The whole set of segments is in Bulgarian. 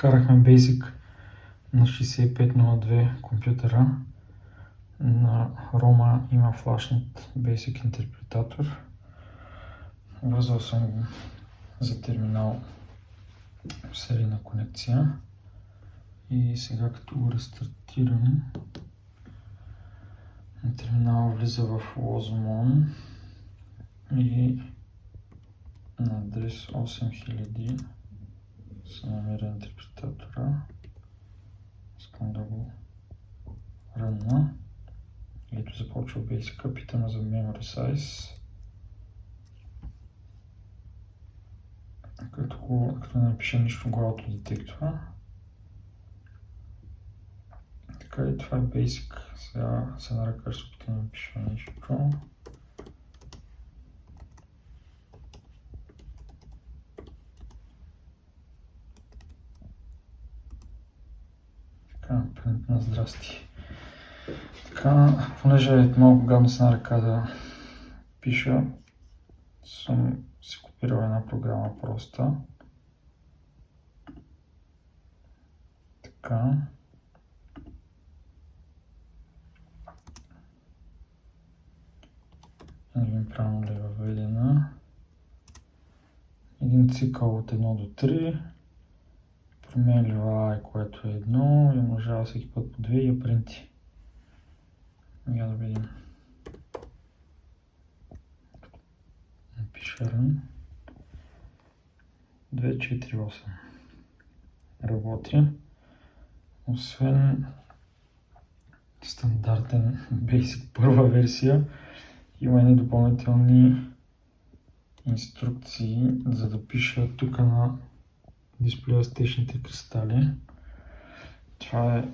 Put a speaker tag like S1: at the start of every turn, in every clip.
S1: Вкарахме Basic на 6502 компютъра. На ROM има флашнат Basic интерпретатор. Вързвал съм го за терминал в серийна конекция. И сега като го рестартирам, терминал влиза в Losmon и на адрес 8000 се намира интерпретатора. Искам да го рънна. Ето започва Basic, питаме за Memory Size. Като не напише нищо, го аутодетектва. Така и това е Basic. Сега се на ръка ще опитам да напиша нещо. Така, принт на здрасти. Така, понеже е малко гадно се на ръка да пиша, съм си копирал една програма проста. Така. Не видим правилно ли е въведена. Един цикъл от 1 до 3. Променлива I, което е 1 и умножава всеки път по 2 и я принти. Сега да видим. Напиша run. 248. Работи. Освен стандартен Basic първа версия, има едни допълнителни инструкции, за да пиша тук на дисплея с течните кристали. Това е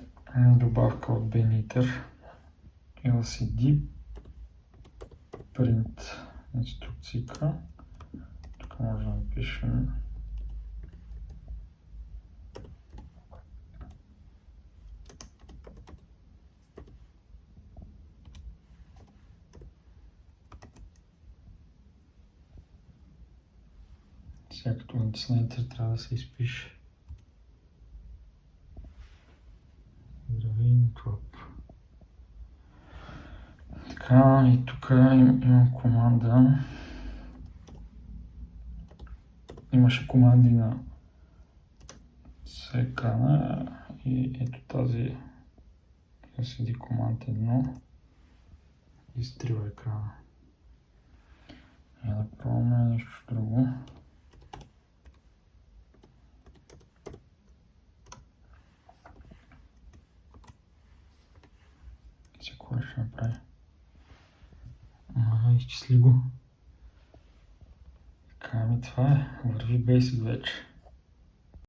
S1: добавка от Bniter. LCD Print инструкцийка. Тук може да напишем сега като натисна Enter трябва да се изпише. Здравей, Никлоп. Така, и тук имам команда. Имаше команди на екрана и ето тази LCD команд 1 изтрива екрана. Да пробваме нещо друго. Какво ще направи? Изчисли го. Така, това е. Върви Basic вече.